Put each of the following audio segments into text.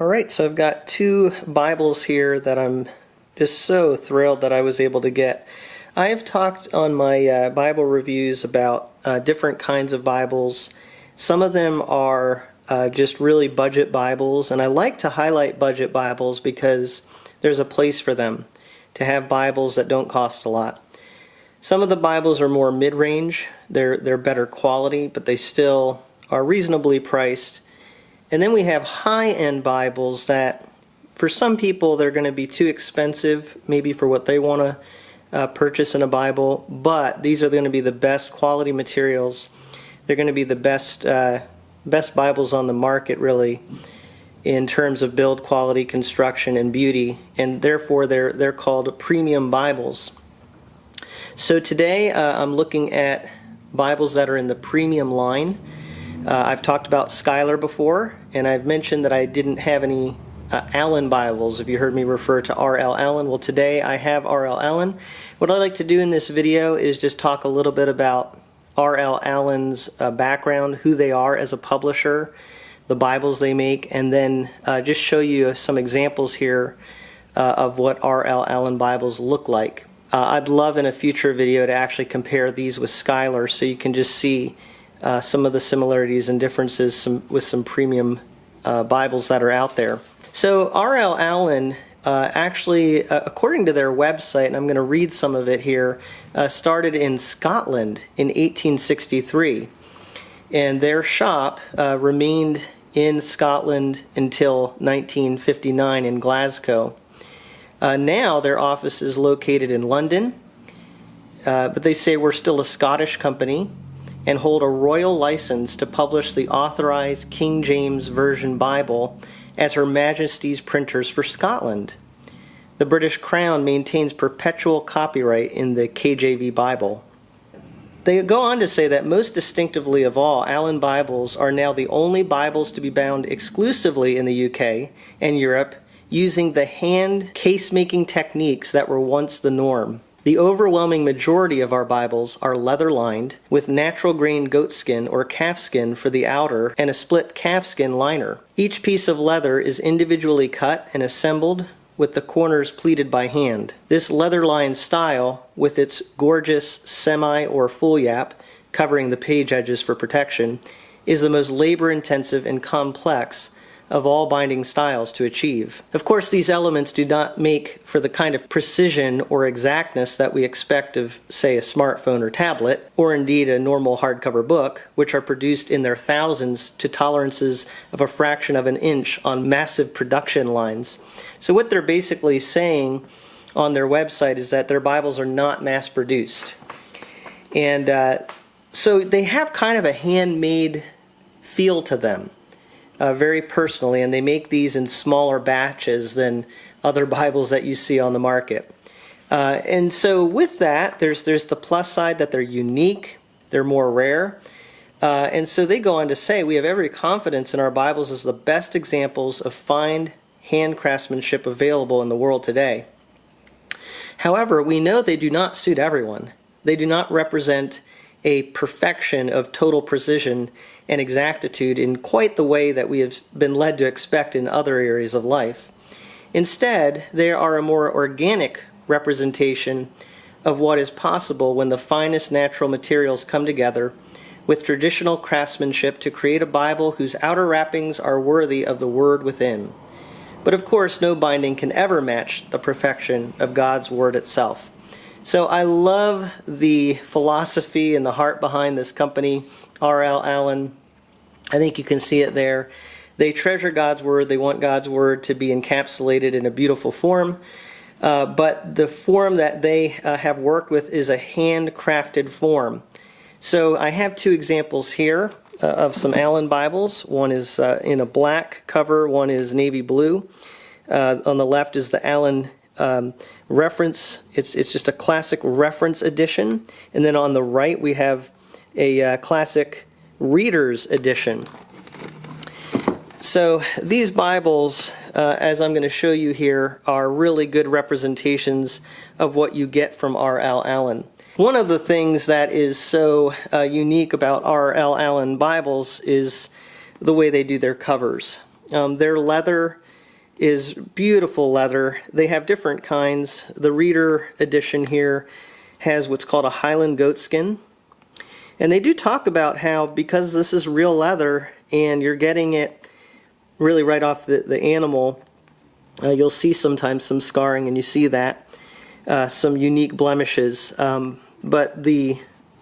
Alright, so I've got two Bibles here that I'm just so thrilled that I was able to get. I have talked on my Bible reviews about different kinds of Bibles. Some of them are just really budget Bibles, and I like to highlight budget Bibles because there's a place for them, to have Bibles that don't cost a lot. Some of the Bibles are more mid-range. They're better quality, but they still are reasonably priced. And then we have high-end Bibles that, for some people, they're going to be too expensive, maybe for what they want to purchase in a Bible, but these are going to be the best quality materials. They're going to be the best Bibles on the market, really, in terms of build quality, construction, and beauty, and therefore they're called premium Bibles. So today I'm looking at Bibles that are in the premium line. I've talked about Schuyler before, and I've mentioned that I didn't have any Allan Bibles, if you heard me refer to R.L. Allan. Well, today I have R.L. Allan. What I'd like to do in this video is just talk a little bit about R.L. Allan's background, who they are as a publisher, the Bibles they make, and then just show you some examples here of what R.L. Allan Bibles look like. I'd love in a future video to actually compare these with Schuyler so you can just see some of the similarities and differences with some premium Bibles that are out there. So R.L. Allan actually, according to their website, and I'm going to read some of it here, started in Scotland in 1863. And their shop remained in Scotland until 1959 in Glasgow. Now their office is located in London, but they say we're still a Scottish company and hold a royal license to publish the authorized King James Version Bible as Her Majesty's printers for Scotland. The British Crown maintains perpetual copyright in the KJV Bible. They go on to say that most distinctively of all, Allan Bibles are now the only Bibles to be bound exclusively in the UK and Europe using the hand case-making techniques that were once the norm. The overwhelming majority of our Bibles are leather-lined with natural grain goatskin or calfskin for the outer and a split calfskin liner. Each piece of leather is individually cut and assembled with the corners pleated by hand. This leather-lined style, with its gorgeous semi or full yap covering the page edges for protection, is the most labor-intensive and complex of all binding styles to achieve. Of course, these elements do not make for the kind of precision or exactness that we expect of, say, a smartphone or tablet, or indeed a normal hardcover book, which are produced in their thousands to tolerances of a fraction of an inch on massive production lines. So what they're basically saying on their website is that their Bibles are not mass-produced. And so they have kind of a handmade feel to them. Very personally, and they make these in smaller batches than other Bibles that you see on the market. And so with that, there's the plus side that they're unique, they're more rare, and so they go on to say, we have every confidence in our Bibles as the best examples of fine hand craftsmanship available in the world today. However, we know they do not suit everyone. They do not represent a perfection of total precision and exactitude in quite the way that we have been led to expect in other areas of life. Instead, they are a more organic representation of what is possible when the finest natural materials come together with traditional craftsmanship to create a Bible whose outer wrappings are worthy of the word within. But of course, no binding can ever match the perfection of God's word itself. So I love the philosophy and the heart behind this company, R.L. Allan. I think you can see it there. They treasure God's Word. They want God's Word to be encapsulated in a beautiful form. But the form that they have worked with is a handcrafted form. So I have two examples here of some Allan Bibles. One is in a black cover. One is navy blue. On the left is the Allan reference. It's just a classic reference edition, and then on the right we have a classic reader's edition. So these Bibles, as I'm going to show you here, are really good representations of what you get from R.L. Allan. One of the things that is so unique about R.L. Allan Bibles is the way they do their covers. Their leather is beautiful leather. They have different kinds. The Reader edition here has what's called a Highland goatskin. And they do talk about how, because this is real leather and you're getting it really right off the animal, you'll see sometimes some scarring, and you see that, some unique blemishes. But the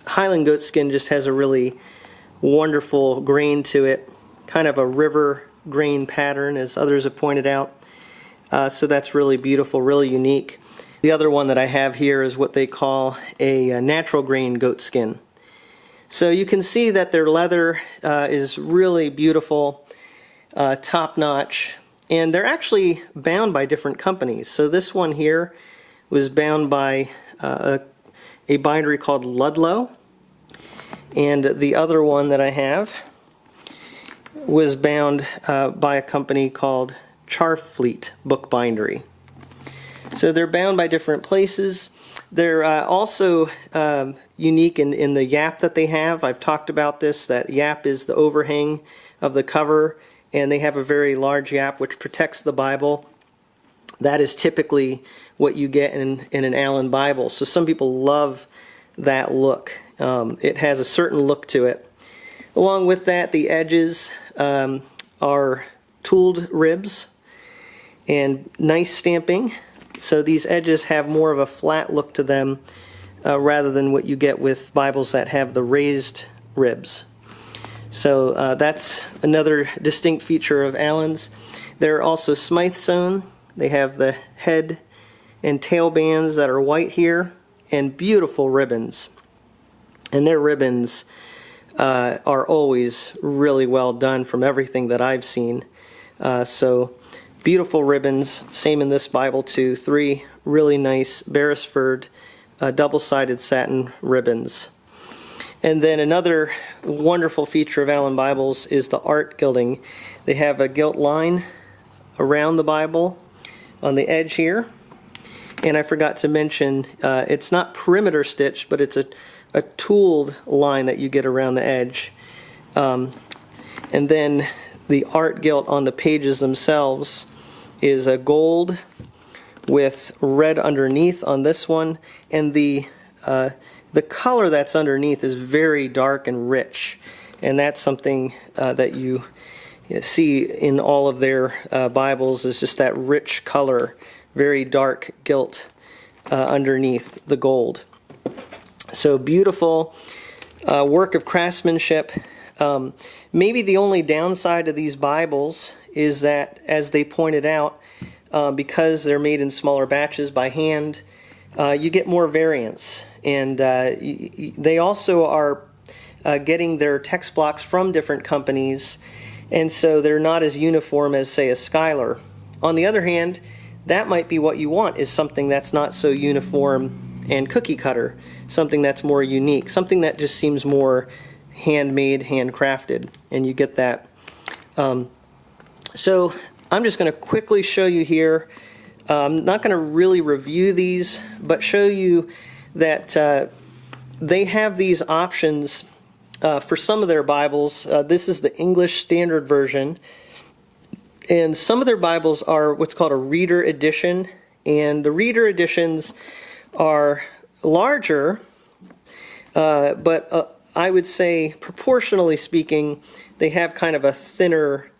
Highland goatskin just has a really wonderful grain to it, kind of a river grain pattern, as others have pointed out. So that's really beautiful, really unique. The other one that I have here is what they call a natural grain goatskin. So you can see that their leather is really beautiful, top-notch, and they're actually bound by different companies. So this one here was bound by a bindery called Ludlow, and the other one that I have was bound by a company called Charfleet Bookbindery. So they're bound by different places. They're also unique in the yap that they have. I've talked about this, that yap is the overhang of the cover, and they have a very large yap which protects the Bible. That is typically what you get in an Allan Bible. So some people love that look. It has a certain look to it. Along with that, the edges are tooled ribs and nice stamping. So these edges have more of a flat look to them rather than what you get with Bibles that have the raised ribs. So that's another distinct feature of Allan's. They're also Smythe sewn. They have the head and tail bands that are white here, and beautiful ribbons. And their ribbons are always really well done from everything that I've seen. So beautiful ribbons, same in this Bible too. 3 really nice Beresford double-sided satin ribbons. And then another wonderful feature of Allan Bibles is the art gilding. They have a gilt line around the Bible on the edge here. And I forgot to mention, it's not perimeter stitched, but it's a tooled line that you get around the edge. And then the art gilt on the pages themselves is a gold with red underneath on this one, and the color that's underneath is very dark and rich, and that's something that you see in all of their Bibles, is just that rich color, very dark gilt underneath the gold. So beautiful work of craftsmanship. Maybe the only downside of these Bibles is that, as they pointed out, because they're made in smaller batches by hand, you get more variance. And they also are getting their text blocks from different companies, and so they're not as uniform as, say, a Schuyler. On the other hand, that might be what you want, is something that's not so uniform and cookie cutter, something that's more unique, something that just seems more handmade, handcrafted, and you get that. So I'm just going to quickly show you here. I'm not going to really review these, but show you that they have these options for some of their Bibles. This is the English Standard Version, and some of their Bibles are what's called a Reader Edition, and the Reader Editions are larger, but I would say, proportionally speaking, they have kind of a thinner,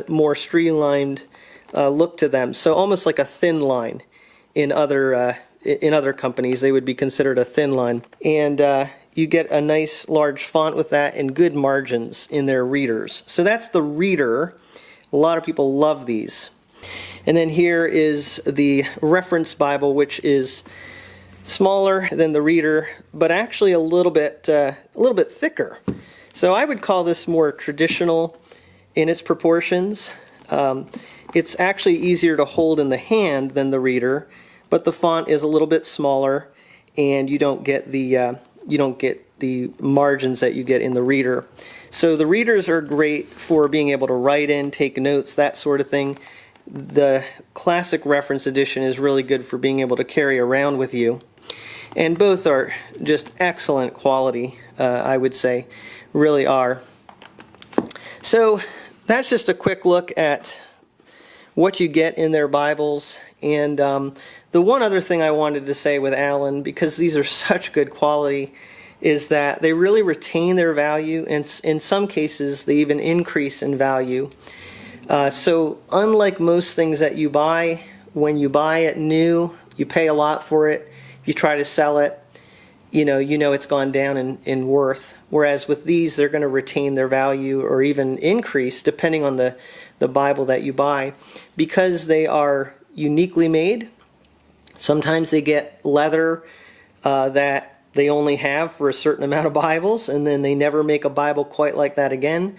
more streamlined look to them. So almost like a thin line. In other companies, they would be considered a thin line. And you get a nice large font with that and good margins in their readers. So that's the Reader. A lot of people love these. And then here is the Reference Bible, which is smaller than the Reader, but actually a little bit thicker. So I would call this more traditional in its proportions. It's actually easier to hold in the hand than the Reader, but the font is a little bit smaller, and you don't get the margins that you get in the Reader. So the Readers are great for being able to write in, take notes, that sort of thing. The Classic Reference Edition is really good for being able to carry around with you. And both are just excellent quality, I would say, really are. So that's just a quick look at what you get in their Bibles. And the one other thing I wanted to say with Allan, because these are such good quality, is that they really retain their value, and in some cases they even increase in value. So unlike most things that you buy, when you buy it new, you pay a lot for it. If you try to sell it, you know it's gone down in worth. Whereas with these, they're going to retain their value or even increase depending on the Bible that you buy, because they are uniquely made. Sometimes they get leather that they only have for a certain amount of Bibles, and then they never make a Bible quite like that again.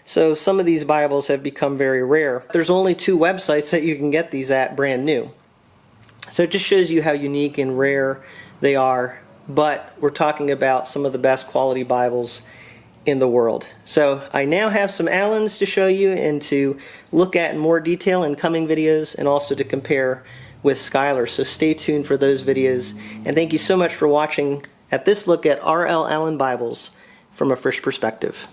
So some of these Bibles have become very rare. There's only 2 websites that you can get these at brand new. So it just shows you how unique and rare they are. But we're talking about some of the best quality Bibles in the world. So I now have some Allans to show you and to look at in more detail in coming videos, and also to compare with Schuyler. So stay tuned for those videos. And thank you so much for watching at this look at R.L. Allan Bibles from a Frisch perspective.